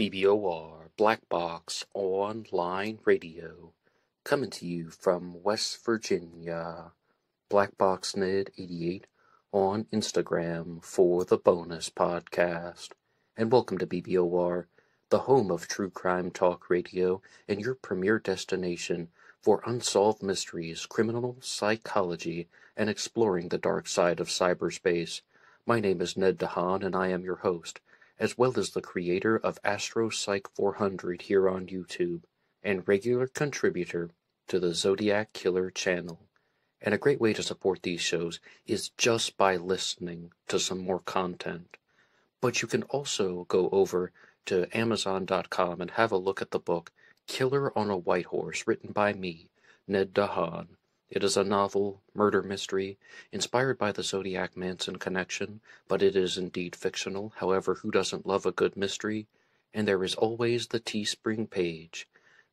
BBOR Black Box Online Radio, coming to you from West Virginia. BlackBoxNid88 on Instagram for the bonus podcast. And welcome to BBOR, the home of true crime talk radio and your premier destination for unsolved mysteries, criminal psychology, and exploring the dark side of cyberspace. My name is Ned DEHAN, and I am your host, as well as the creator of AstroPsych 400 here on YouTube, and regular contributor to the Zodiac Killer channel. And a great way to support these shows is just by listening to some more content. But you can also go over to Amazon.com and have a look at the book Killer on a White Horse, written by me, Ned DEHAN. It is a novel, murder mystery, inspired by the Zodiac Manson connection, but it is indeed fictional. However, who doesn't love a good mystery? And there is always the TeeSpring page.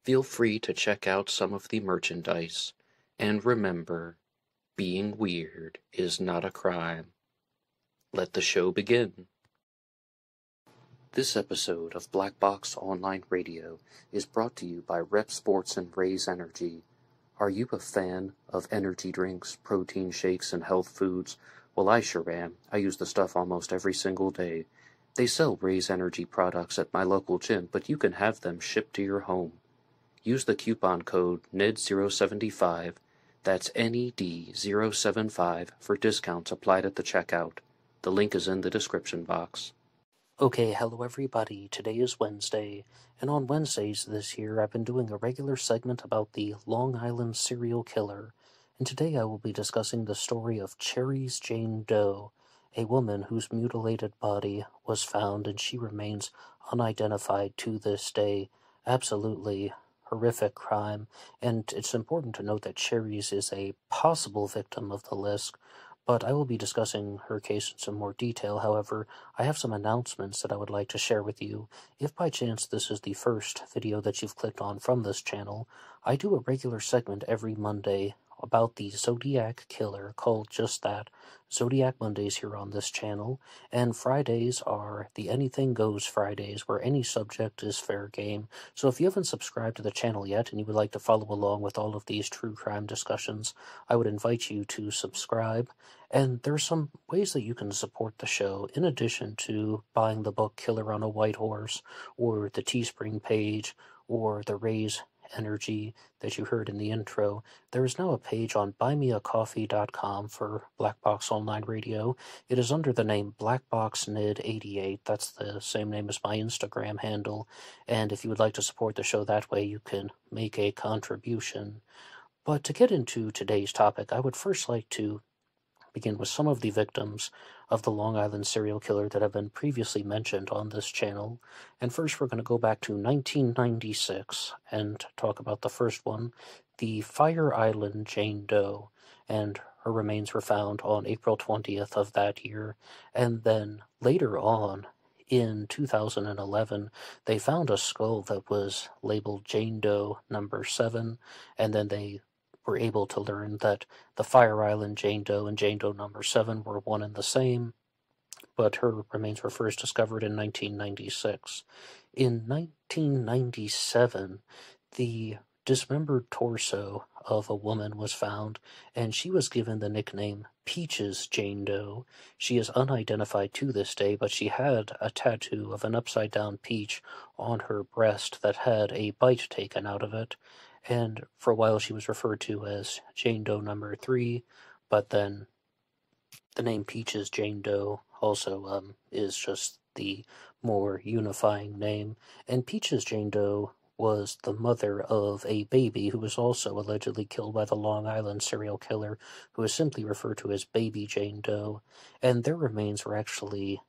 Feel free to check out some of the merchandise. And remember, being weird is not a crime. Let the show begin. This episode of Black Box Online Radio is brought to you by Rep Sports and Raze Energy. Are you a fan of energy drinks, protein shakes, and health foods? Well, I sure am. I use the stuff almost every single day. They sell Raze Energy products at my local gym, but you can have them shipped to your home. Use the coupon code NED075, that's NED075, for discounts applied at the checkout. The link is in the description box. Okay, hello everybody. Today is Wednesday, and on Wednesdays this year I've been doing a regular segment about the Long Island serial killer, and today I will be discussing the story of Cherries Jane Doe, a woman whose mutilated body was found and she remains unidentified to this day. Absolutely horrific crime, and it's important to note that Cherries is a possible victim of the list, but I will be discussing her case in some more detail. However, I have some announcements that I would like to share with you. If by chance this is the first video that you've clicked on from this channel, I do a regular segment every Monday about the Zodiac Killer called just that, Zodiac Mondays here on this channel, and Fridays are the Anything Goes Fridays, where any subject is fair game. So if you haven't subscribed to the channel yet and you would like to follow along with all of these true crime discussions, I would invite you to subscribe. And there are some ways that you can support the show, in addition to buying the book Killer on a White Horse, or the TeeSpring page, or the Raze Energy that you heard in the intro. There is now a page on BuyMeACoffee.com for Black Box Online Radio. It is under the name BlackBoxNid88. That's the same name as my Instagram handle. And if you would like to support the show that way, you can make a contribution. But to get into today's topic, I would first like to begin with some of the victims of the Long Island serial killer that have been previously mentioned on this channel. And first we're going to go back to 1996 and talk about the first one, the Fire Island Jane Doe, and her remains were found on April 20th of that year. And then later on, in 2011, they found a skull that was labeled Jane Doe number 7, and then they were able to learn that the Fire Island Jane Doe and Jane Doe number 7 were one and the same, but her remains were first discovered in 1996. In 1997, the dismembered torso of a woman was found, and she was given the nickname Peaches Jane Doe. She is unidentified to this day, but she had a tattoo of an upside-down peach on her breast that had a bite taken out of it. And for a while she was referred to as Jane Doe number 3, but then the name Peaches Jane Doe also is just the more unifying name. And Peaches Jane Doe was the mother of a baby who was also allegedly killed by the Long Island serial killer, who is simply referred to as Baby Jane Doe. And their remains were actually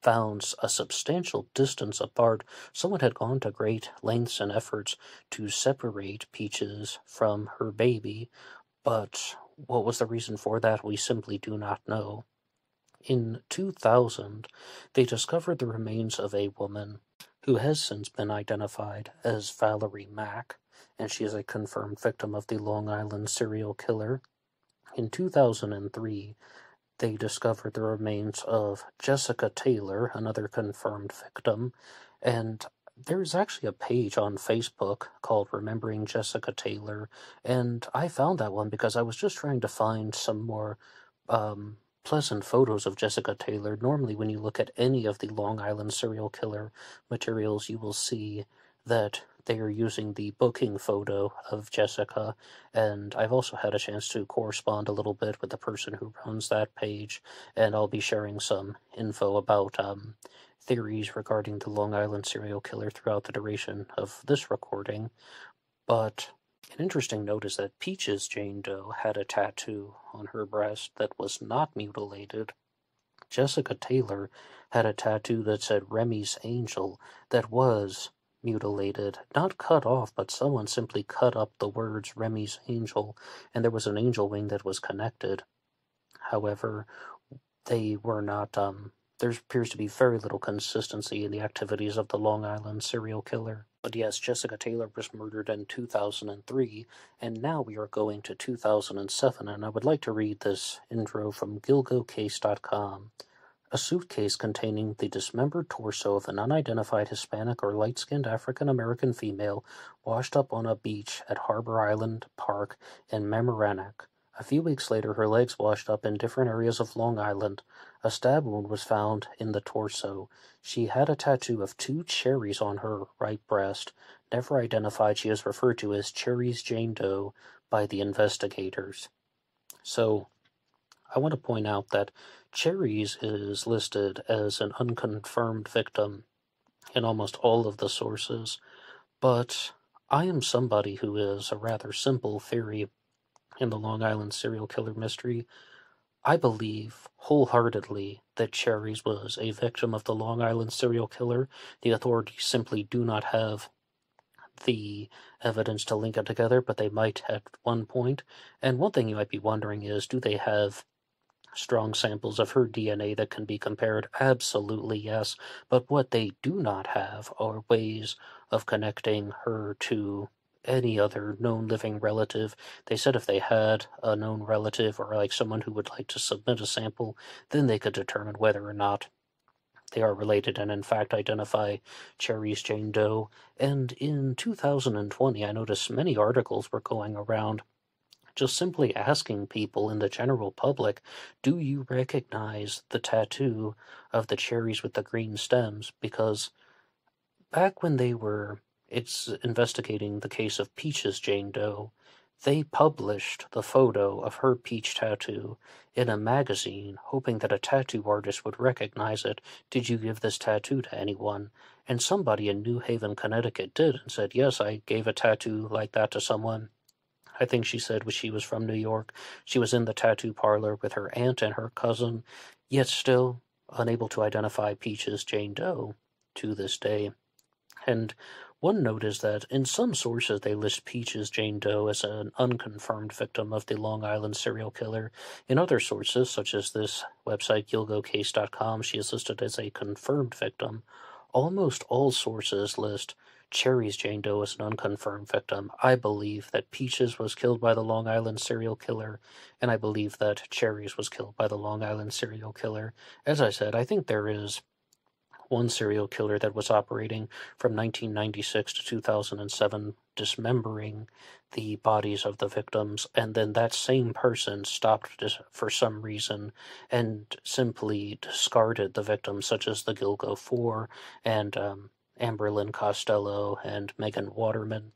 found a substantial distance apart. Someone had gone to great lengths and efforts to separate Peaches from her baby, but what was the reason for that, we simply do not know. In 2000, they discovered the remains of a woman who has since been identified as Valerie Mack, and she is a confirmed victim of the Long Island serial killer. In 2003, they discovered the remains of Jessica Taylor, another confirmed victim, and There's actually a page on Facebook called Remembering Jessica Taylor, and I found that one because I was just trying to find some more pleasant photos of Jessica Taylor. Normally, when you look at any of the Long Island serial killer materials, you will see that they are using the booking photo of Jessica, and I've also had a chance to correspond a little bit with the person who runs that page, and I'll be sharing some info about theories regarding the Long Island serial killer throughout the duration of this recording, but an interesting note is that Peaches Jane Doe had a tattoo on her breast that was not mutilated. Jessica Taylor had a tattoo that said Remy's Angel that was mutilated, not cut off, but someone simply cut up the words Remy's Angel, and there was an angel wing that was connected. However, they were not, there appears to be very little consistency in the activities of the Long Island serial killer. But yes, Jessica Taylor was murdered in 2003, and now we are going to 2007, and I would like to read this intro from GilgoCase.com. A suitcase containing the dismembered torso of an unidentified Hispanic or light-skinned African-American female washed up on a beach at Harbor Island Park in Mamaroneck. A few weeks later, her legs washed up in different areas of Long Island. A stab wound was found in the torso. She had a tattoo of 2 cherries on her right breast. Never identified, she is referred to as Cherries Jane Doe by the investigators. So, I want to point out that Cherries is listed as an unconfirmed victim in almost all of the sources, but I am somebody who is a rather simple theory in the Long Island serial killer mystery. I believe wholeheartedly that Cherries was a victim of the Long Island serial killer. The authorities simply do not have the evidence to link it together, but they might at one point. And one thing you might be wondering is, do they have strong samples of her DNA that can be compared? Absolutely yes. But what they do not have are ways of connecting her to any other known living relative. They said if they had a known relative or like someone who would like to submit a sample, then they could determine whether or not they are related and in fact identify Cherries Jane Doe. And in 2020, I noticed many articles were going around just simply asking people in the general public, do you recognize the tattoo of the cherries with the green stems? Because back when they were investigating the case of Peaches Jane Doe, they published the photo of her peach tattoo in a magazine, hoping that a tattoo artist would recognize it. Did you give this tattoo to anyone? And somebody in New Haven, Connecticut did, and said, yes, I gave a tattoo like that to someone. I think she said she was from New York. She was in the tattoo parlor with her aunt and her cousin, yet still unable to identify Peaches Jane Doe to this day. And one note is that in some sources they list Peaches Jane Doe as an unconfirmed victim of the Long Island serial killer. In other sources, such as this website, GilgoCase.com, she is listed as a confirmed victim. Almost all sources list Cherries Jane Doe as an unconfirmed victim. I believe that Peaches was killed by the Long Island serial killer, and I believe that Cherries was killed by the Long Island serial killer. As I said, I think there is one serial killer that was operating from 1996 to 2007, dismembering the bodies of the victims, and then that same person stopped for some reason and simply discarded the victims, such as the Gilgo Four and Amberlynn Costello and Megan Waterman.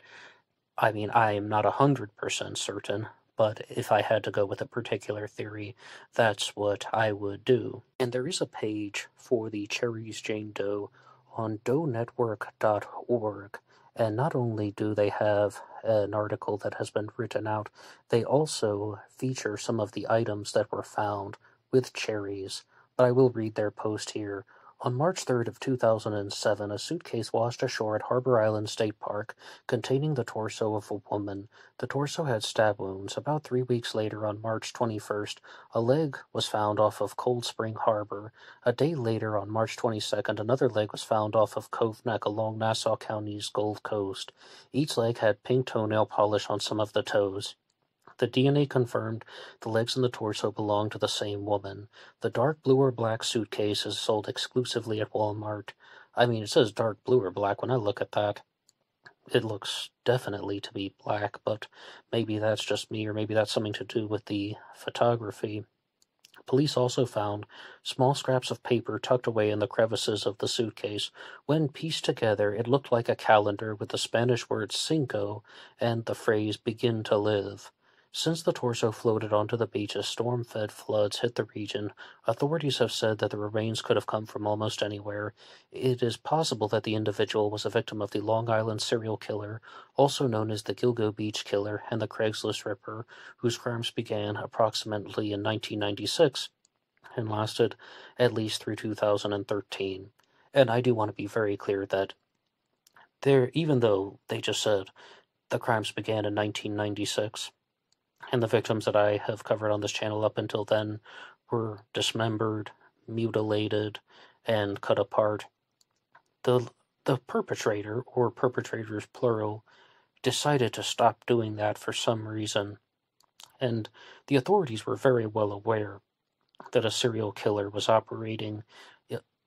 I mean, I am not 100% certain, but if I had to go with a particular theory, that's what I would do. And there is a page for the Cherries Jane Doe on doenetwork.org, and not only do they have an article that has been written out, they also feature some of the items that were found with cherries. But I will read their post here. On March 3rd of 2007, a suitcase washed ashore at Harbor Island State Park containing the torso of a woman. The torso had stab wounds. About 3 weeks later, on March 21st, a leg was found off of Cold Spring Harbor. A day later, on March 22nd, another leg was found off of Cove Neck along Nassau County's Gold Coast. Each leg had pink toenail polish on some of the toes. The DNA confirmed the legs and the torso belonged to the same woman. The dark blue or black suitcase is sold exclusively at Walmart. I mean, it says dark blue or black. When I look at that, it looks definitely to be black, but maybe that's just me, or maybe that's something to do with the photography. Police also found small scraps of paper tucked away in the crevices of the suitcase. When pieced together, it looked like a calendar with the Spanish word cinco and the phrase begin to live. Since the torso floated onto the beach as storm-fed floods hit the region, authorities have said that the remains could have come from almost anywhere. It is possible that the individual was a victim of the Long Island serial killer, also known as the Gilgo Beach Killer and the Craigslist Ripper, whose crimes began approximately in 1996 and lasted at least through 2013. And I do want to be very clear that even though they just said the crimes began in 1996, and the victims that I have covered on this channel up until then were dismembered, mutilated, and cut apart, the perpetrator, or perpetrators plural, decided to stop doing that for some reason. And the authorities were very well aware that a serial killer was operating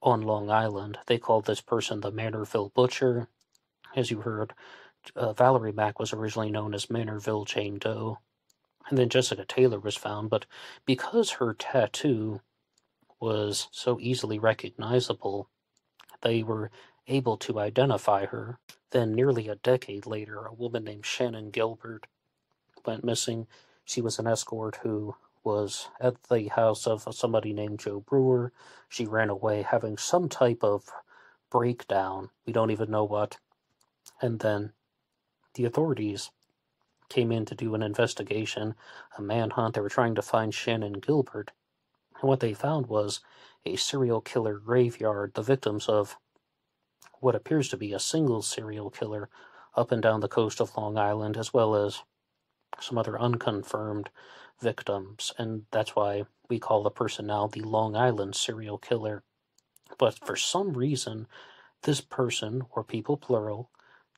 on Long Island. They called this person the Manorville Butcher. As you heard, Valerie Mack was originally known as Manorville Jane Doe. And then Jessica Taylor was found, but because her tattoo was so easily recognizable, they were able to identify her. Then nearly a decade later, a woman named Shannon Gilbert went missing. She was an escort who was at the house of somebody named Joe Brewer. She ran away having some type of breakdown. We don't even know what. And then the authorities came in to do an investigation, a manhunt. They were trying to find Shannon Gilbert. And what they found was a serial killer graveyard, the victims of what appears to be a single serial killer up and down the coast of Long Island, as well as some other unconfirmed victims. And that's why we call the person now the Long Island serial killer. But for some reason, this person, or people plural,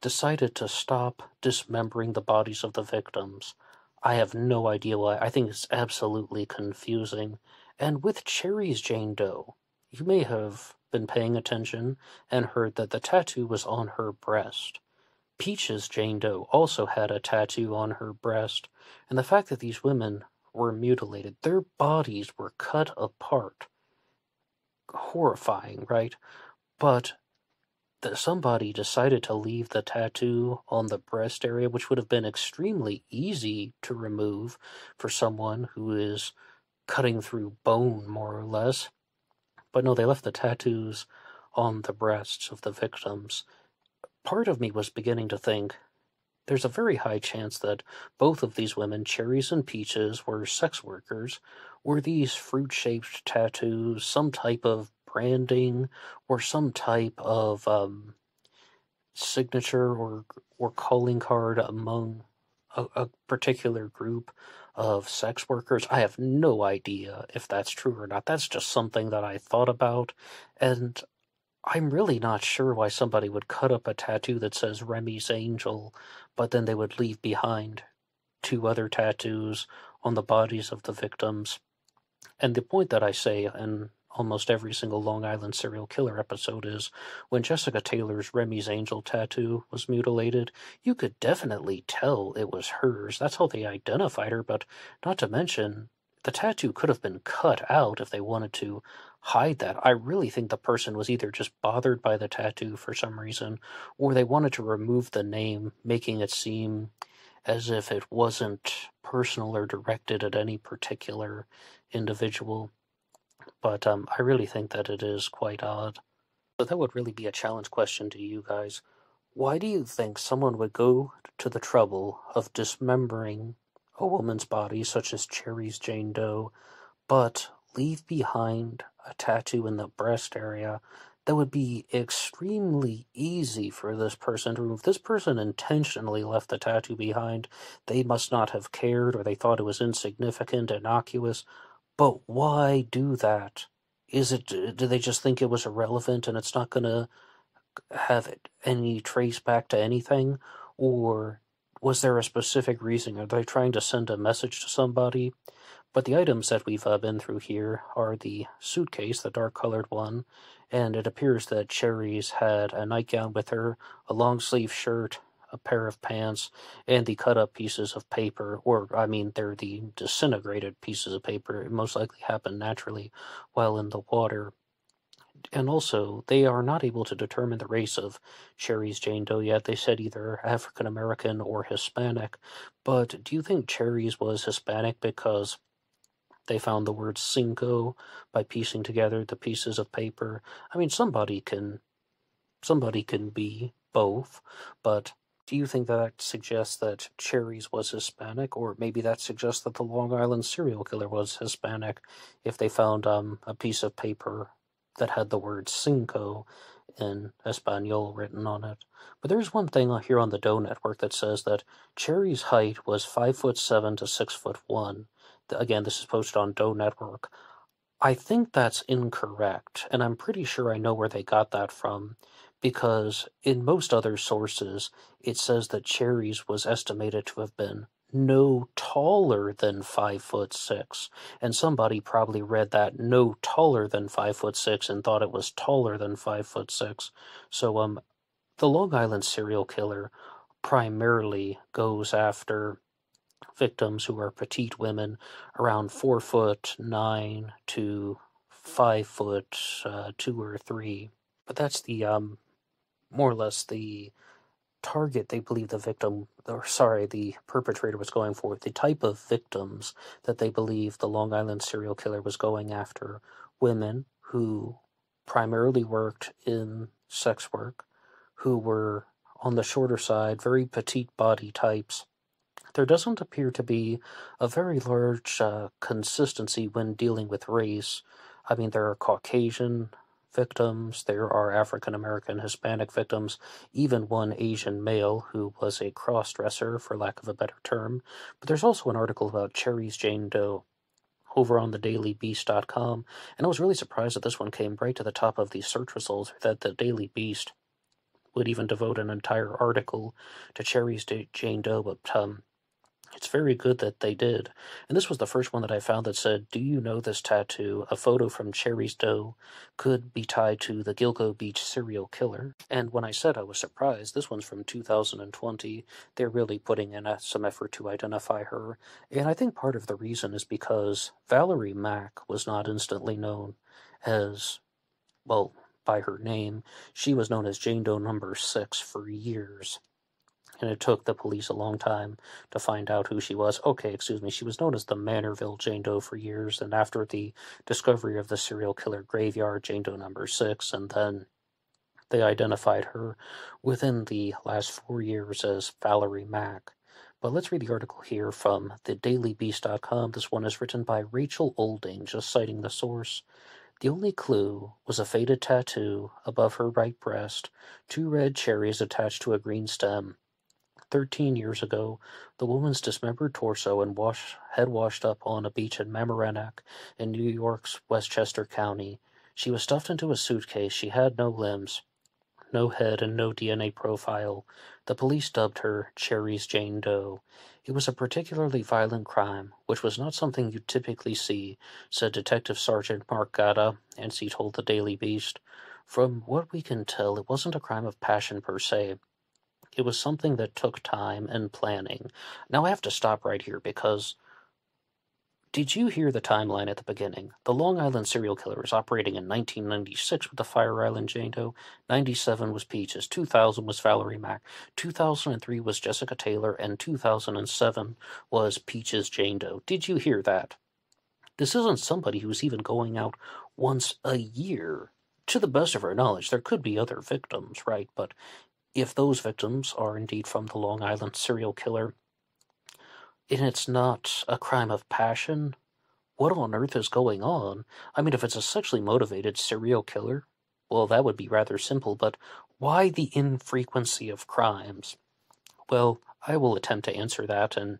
decided to stop dismembering the bodies of the victims. I have no idea why. I think it's absolutely confusing. And with Cherries Jane Doe, you may have been paying attention and heard that the tattoo was on her breast. Peaches Jane Doe also had a tattoo on her breast. And the fact that these women were mutilated, their bodies were cut apart. Horrifying, right? But that somebody decided to leave the tattoo on the breast area, which would have been extremely easy to remove for someone who is cutting through bone, more or less. But no, they left the tattoos on the breasts of the victims. Part of me was beginning to think there's a very high chance that both of these women, Cherries and Peaches, were sex workers. Were these fruit-shaped tattoos some type of branding or some type of signature or calling card among a particular group of sex workers? I have no idea if that's true or not. That's just something that I thought about, and I'm really not sure why somebody would cut up a tattoo that says Remy's Angel, but then they would leave behind 2 other tattoos on the bodies of the victims. And the point that I say in almost every single Long Island serial killer episode is, when Jessica Taylor's Remy's Angel tattoo was mutilated, you could definitely tell it was hers. That's how they identified her, but not to mention, the tattoo could have been cut out if they wanted to hide that. I really think the person was either just bothered by the tattoo for some reason, or they wanted to remove the name, making it seem as if it wasn't personal or directed at any particular individual. But I really think that it is quite odd. So that would really be a challenge question to you guys. Why do you think someone would go to the trouble of dismembering a woman's body, such as Cherries Jane Doe, but leave behind a tattoo in the breast area that would be extremely easy for this person to remove? This person intentionally left the tattoo behind. They must not have cared, or they thought it was insignificant, innocuous. But why do that? Do they just think it was irrelevant and it's not going to have any trace back to anything? Or Was there a specific reason? Are they trying to send a message to somebody? But the items that we've been through here are the suitcase, the dark-colored one, and it appears that Cherries had a nightgown with her, a long-sleeve shirt, a pair of pants, and the cut-up pieces of paper, or, I mean, they're the disintegrated pieces of paper. It most likely happened naturally while in the water. And also, they are not able to determine the race of Cherries Jane Doe yet. They said either African American or Hispanic. But do you think Cherries was Hispanic because they found the word cinco by piecing together the pieces of paper? I mean, somebody can be both, but do you think that suggests that Cherries was Hispanic, or maybe that suggests that the Long Island serial killer was Hispanic if they found a piece of paper that had the word cinco in Espanol written on it? But there's one thing here on the Doe Network that says that Cherry's height was 5'7" to 6'1". Again, this is posted on Doe Network. I think that's incorrect, and I'm pretty sure I know where they got that from, because in most other sources, it says that Cherries was estimated to have been no taller than 5'6", and somebody probably read that no taller than 5'6" and thought it was taller than 5'6". So, the Long Island serial killer primarily goes after victims who are petite women, around 4'9" to 5'2" or 3. But that's the more or less the target they believe the perpetrator was going for. The type of victims that they believe the Long Island serial killer was going after: women who primarily worked in sex work, who were on the shorter side, very petite body types. There doesn't appear to be a very large consistency when dealing with race. I mean, there are Caucasian victims, there are African American, Hispanic victims, even one Asian male who was a cross-dresser, for lack of a better term. But there's also an article about Cherries Jane Doe over on the dailybeast.com, and I was really surprised that this one came right to the top of the search results, that the Daily Beast would even devote an entire article to Cherries Jane Doe, but it's very good that they did. And this was the first one that I found that said, "Do you know this tattoo? A photo from Cherries Doe could be tied to the Gilgo Beach serial killer." And when I said I was surprised, this one's from 2020. They're really putting in some effort to identify her. And I think part of the reason is because Valerie Mack was not instantly known as, well, by her name. She was known as Jane Doe number 6 for years. And it took the police a long time to find out who she was. She was known as the Manorville Jane Doe for years, and after the discovery of the serial killer graveyard, Jane Doe number 6, and then they identified her within the last 4 years as Valerie Mack. But let's read the article here from the dailybeast.com. This one is written by Rachel Olding, just citing the source. The only clue was a faded tattoo above her right breast, 2 red cherries attached to a green stem. 13 years ago, the woman's dismembered torso and head washed up on a beach in Mamaroneck in New York's Westchester County. She was stuffed into a suitcase. She had no limbs, no head, and no DNA profile. The police dubbed her Cherries Jane Doe. It was a particularly violent crime, which was not something you'd typically see, said Detective Sergeant Mark Gatta, and he told the Daily Beast. From what we can tell, it wasn't a crime of passion per se. It was something that took time and planning. Now I have to stop right here because did you hear the timeline at the beginning? The Long Island serial killer was operating in 1996 with the Fire Island Jane Doe. 97 was Peaches. 2000 was Valerie Mack. 2003 was Jessica Taylor. And 2007 was Peaches Jane Doe. Did you hear that? This isn't somebody who's even going out once a year. To the best of our knowledge, there could be other victims, right? But if those victims are indeed from the Long Island serial killer, and it's not a crime of passion, what on earth is going on? I mean, if it's a sexually motivated serial killer, well, that would be rather simple, but why the infrequency of crimes? Well, I will attempt to answer that, and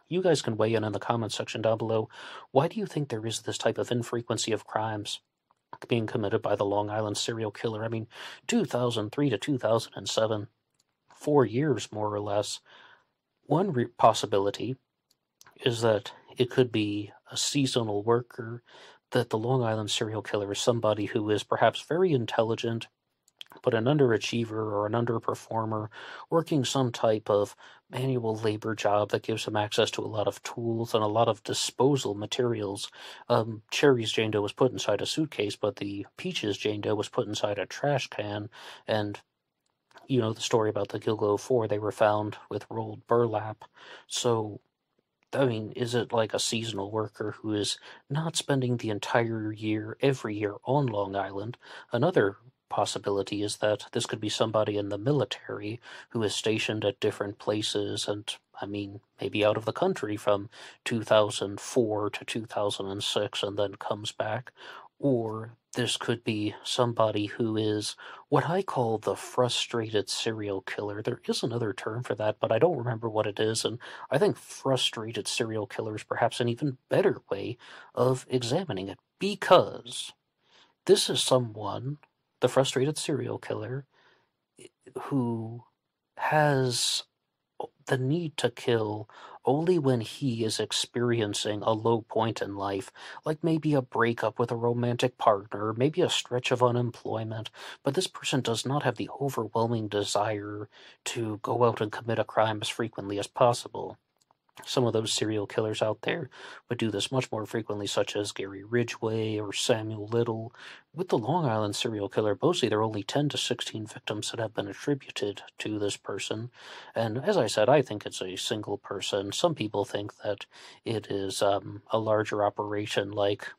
you guys can weigh in the comments section down below. Why do you think there is this type of infrequency of crimes being committed by the Long Island serial killer? I mean, 2003 to 2007, 4 years more or less. One possibility is that it could be a seasonal worker, that the Long Island serial killer is somebody who is perhaps very intelligent, but an underachiever or an underperformer, working some type of manual labor job that gives him access to a lot of tools and a lot of disposal materials. Cherries Jane Doe was put inside a suitcase, but the Peaches Jane Doe was put inside a trash can, and you know the story about the Gilgo 4, they were found with rolled burlap. So, I mean, is it like a seasonal worker who is not spending the entire year, every year, on Long Island? Another possibility is that this could be somebody in the military who is stationed at different places and, I mean, maybe out of the country from 2004 to 2006 and then comes back. Or this could be somebody who is what I call the frustrated serial killer. There is another term for that, but I don't remember what it is, and I think frustrated serial killer is perhaps an even better way of examining it, because this is someone, the frustrated serial killer, who has the need to kill only when he is experiencing a low point in life, like maybe a breakup with a romantic partner, maybe a stretch of unemployment, but this person does not have the overwhelming desire to go out and commit a crime as frequently as possible. Some of those serial killers out there would do this much more frequently, such as Gary Ridgway or Samuel Little. With the Long Island serial killer, mostly there are only 10 to 16 victims that have been attributed to this person. And as I said, I think it's a single person. Some people think that it is a larger operation, like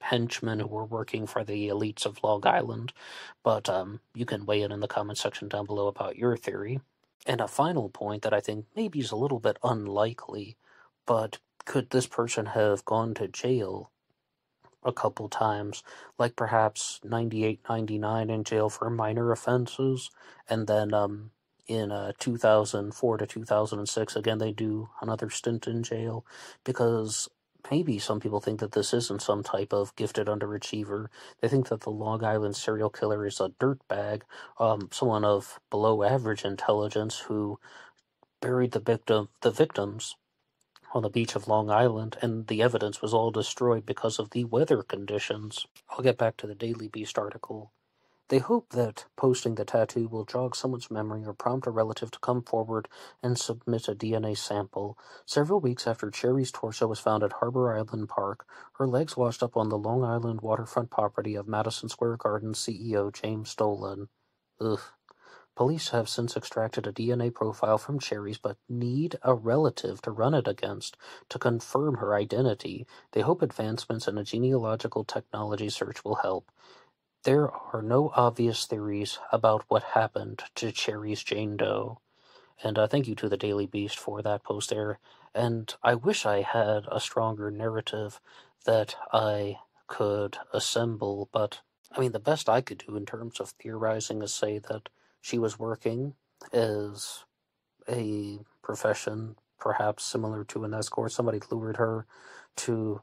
henchmen who were working for the elites of Long Island. But you can weigh in the comment section down below about your theory. And a final point that I think maybe is a little bit unlikely, but could this person have gone to jail a couple times, like perhaps 98, 99 in jail for minor offenses, and then in 2004 to 2006, again, they do another stint in jail, because maybe some people think that this isn't some type of gifted underachiever. They think that the Long Island serial killer is a dirtbag, someone of below average intelligence who buried the victims on the beach of Long Island, and the evidence was all destroyed because of the weather conditions. I'll get back to the Daily Beast article. They hope that posting the tattoo will jog someone's memory or prompt a relative to come forward and submit a DNA sample. Several weeks after Cherries' torso was found at Harbor Island Park, her legs washed up on the Long Island waterfront property of Madison Square Garden CEO James Dolan. Ugh. Police have since extracted a DNA profile from Cherries, but need a relative to run it against to confirm her identity. They hope advancements in a genealogical technology search will help. There are no obvious theories about what happened to Cherries Jane Doe. And thank you to the Daily Beast for that post there. And I wish I had a stronger narrative that I could assemble, but I mean, the best I could do in terms of theorizing is say that she was working as a profession, perhaps similar to an escort. Somebody lured her to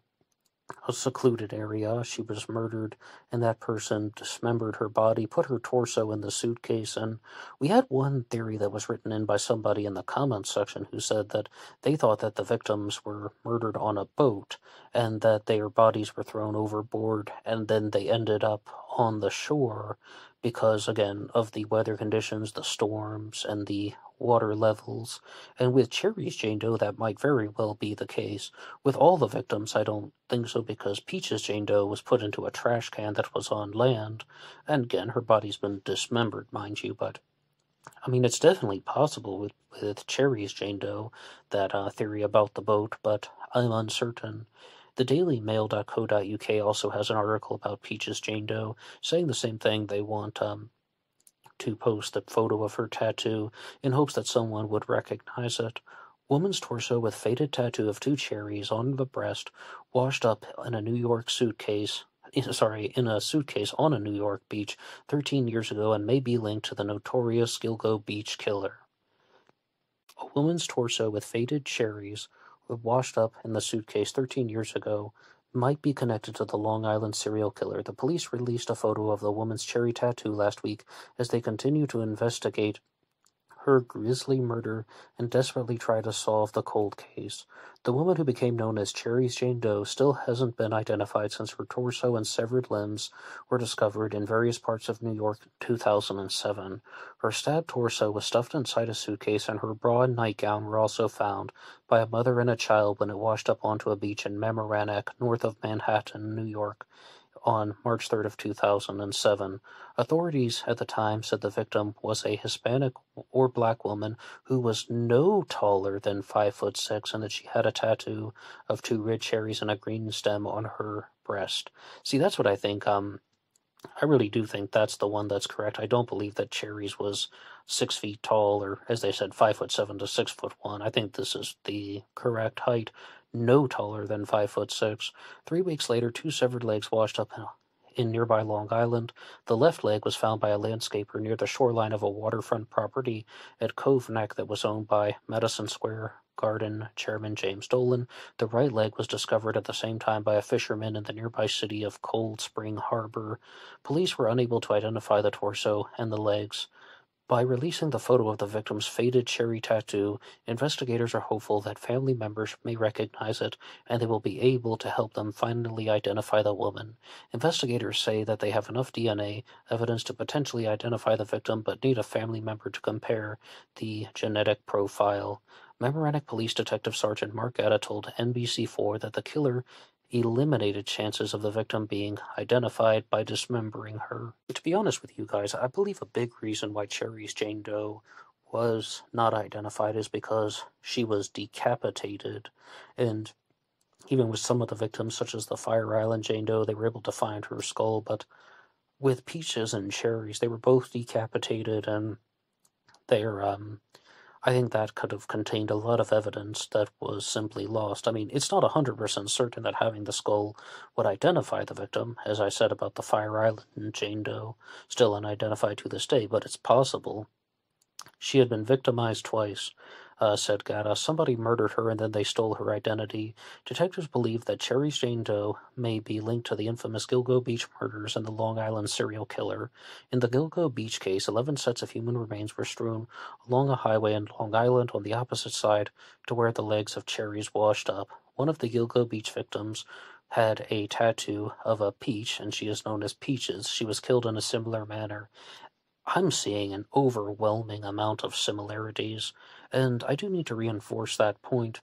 a secluded area. She was murdered, and that person dismembered her body, put her torso in the suitcase, and we had one theory that was written in by somebody in the comments section who said that they thought that the victims were murdered on a boat, and that their bodies were thrown overboard, and then they ended up on the shore because, again, of the weather conditions, the storms, and the water levels. And with Cherries Jane Doe, that might very well be the case. With all the victims, I don't think so, because Peaches Jane Doe was put into a trash can that was on land, and again, her body's been dismembered, mind you, but I mean, it's definitely possible with Cherries Jane Doe, that theory about the boat, but I'm uncertain. The dailymail.co.uk also has an article about Peaches Jane Doe saying the same thing. They want to post a photo of her tattoo in hopes that someone would recognize it. Woman's torso with faded tattoo of two cherries on the breast, washed up in a New York suitcase. In a suitcase on a New York beach 13 years ago, and may be linked to the notorious Gilgo Beach killer. A woman's torso with faded cherries washed up in the suitcase 13 years ago might be connected to the Long Island serial killer. The police released a photo of the woman's cherry tattoo last week as they continue to investigate her grisly murder and desperately try to solve the cold case. The woman who became known as Cherries Jane Doe still hasn't been identified since her torso and severed limbs were discovered in various parts of New York in 2007. Her stabbed torso was stuffed inside a suitcase, and her bra and nightgown were also found by a mother and a child when it washed up onto a beach in Mamaroneck, north of Manhattan, New York, on March 3rd of 2007. Authorities at the time said the victim was a Hispanic or black woman who was no taller than 5'6", and that she had a tattoo of 2 red cherries and a green stem on her breast. See, that's what I think. I really do think that's the one that's correct. I don't believe that Cherries was 6 feet tall, or as they said, 5'7" to 6'1". I think this is the correct height. No taller than 5'6". 3 weeks later, 2 severed legs washed up in nearby Long Island. The left leg was found by a landscaper near the shoreline of a waterfront property at Cove Neck that was owned by Madison Square Garden chairman James Dolan. The right leg was discovered at the same time by a fisherman in the nearby city of Cold Spring Harbor. Police were unable to identify the torso and the legs. By releasing the photo of the victim's faded cherry tattoo, investigators are hopeful that family members may recognize it, and they will be able to help them finally identify the woman. Investigators say that they have enough DNA evidence to potentially identify the victim, but need a family member to compare the genetic profile. Mamaroneck Police Detective Sergeant Mark Gatta told NBC4 that the killer eliminated chances of the victim being identified by dismembering her. To be honest with you guys, I believe a big reason why Cherries Jane Doe was not identified is because she was decapitated, and even with some of the victims, such as the Fire Island Jane Doe, they were able to find her skull, but with Peaches and Cherries, they were both decapitated, and they're, I think that could have contained a lot of evidence that was simply lost. I mean, it's not 100% certain that having the skull would identify the victim, as I said about the Fire Island Jane Doe, still unidentified to this day, but it's possible. She had been victimized twice, said Gatta. Somebody murdered her and then they stole her identity. Detectives believe that Cherries Jane Doe may be linked to the infamous Gilgo Beach murders and the Long Island serial killer. In the Gilgo Beach case, 11 sets of human remains were strewn along a highway in Long Island on the opposite side to where the legs of Cherries washed up. One of the Gilgo Beach victims had a tattoo of a peach, and she is known as Peaches. She was killed in a similar manner. I'm seeing an overwhelming amount of similarities, and I do need to reinforce that point.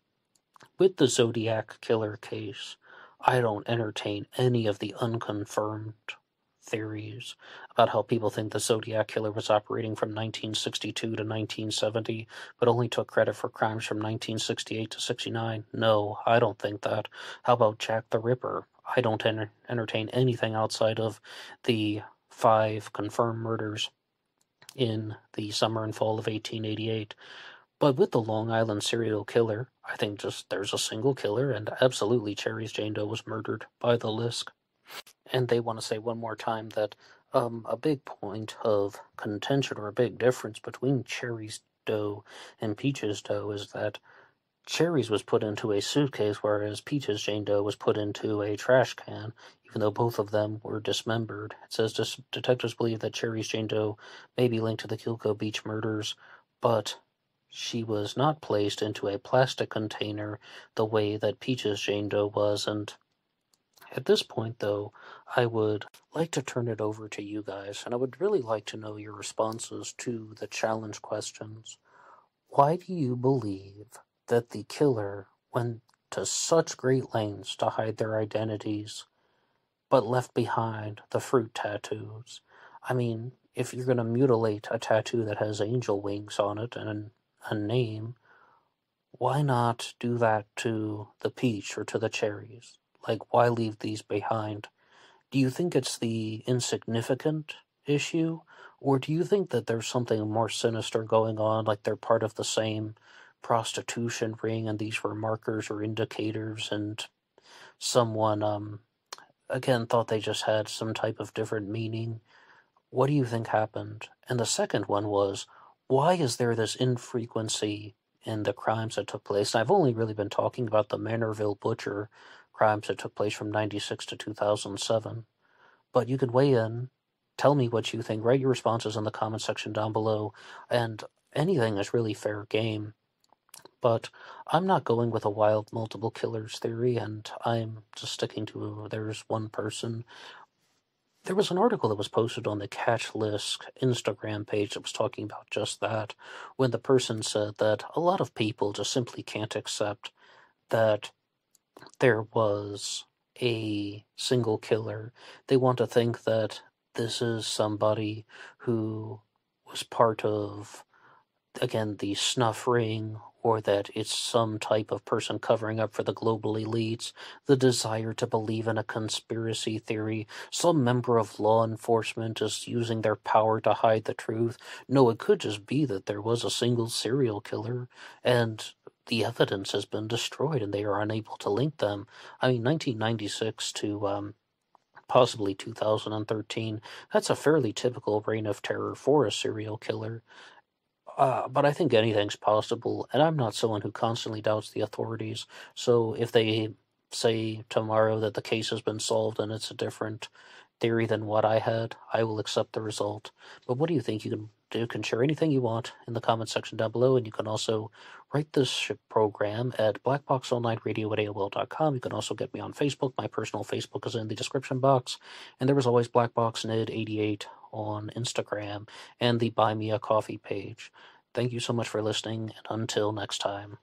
With the Zodiac Killer case, I don't entertain any of the unconfirmed theories about how people think the Zodiac Killer was operating from 1962 to 1970, but only took credit for crimes from 1968 to 69. No, I don't think that. How about Jack the Ripper? I don't entertain anything outside of the 5 confirmed murders in the summer and fall of 1888. But with the Long Island serial killer, I think just there's a single killer, and absolutely Cherries Jane Doe was murdered by the LISC. And they want to say one more time that a big point of contention, or a big difference between Cherries Doe and Peaches Doe, is that Cherries was put into a suitcase, whereas Peaches Jane Doe was put into a trash can, even though both of them were dismembered. It says detectives believe that Cherries Jane Doe may be linked to the Gilgo Beach murders, but she was not placed into a plastic container the way that Peaches Jane Doe was. And at this point, though, I would like to turn it over to you guys, and I would really like to know your responses to the challenge questions. Why do you believe that the killer went to such great lengths to hide their identities, but left behind the fruit tattoos? I mean, if you're going to mutilate a tattoo that has angel wings on it and a name, why not do that to the peach or to the cherries? Like, why leave these behind? Do you think it's the insignificant issue, or do you think that there's something more sinister going on, like they're part of the same prostitution ring and these were markers or indicators, and someone, again, thought they just had some type of different meaning? What do you think happened? And the second one was, why is there this infrequency in the crimes that took place? And I've only really been talking about the Manorville Butcher crimes that took place from 96 to 2007. But you can weigh in, tell me what you think, write your responses in the comment section down below, and anything is really fair game. But I'm not going with a wild multiple killers theory, and I'm just sticking to there's one person. There was an article that was posted on the Catch List Instagram page that was talking about just that, when the person said that a lot of people just simply can't accept that there was a single killer. They want to think that this is somebody who was part of, again, the snuff ring, or that it's some type of person covering up for the global elites, the desire to believe in a conspiracy theory, some member of law enforcement is using their power to hide the truth. No, it could just be that there was a single serial killer, and the evidence has been destroyed and they are unable to link them. I mean, 1996 to possibly 2013, that's a fairly typical reign of terror for a serial killer. But I think anything's possible, and I'm not someone who constantly doubts the authorities. So if they say tomorrow that the case has been solved and it's a different theory than what I had, I will accept the result. But what do you think? You can do? Can share anything you want in the comment section down below, and you can also write this program at BlackBoxOnlineRadio@AOL.com. You can also get me on Facebook. My personal Facebook is in the description box, and there was always BlackBoxNid88 on Instagram and the Buy Me a Coffee page. Thank you so much for listening, and until next time.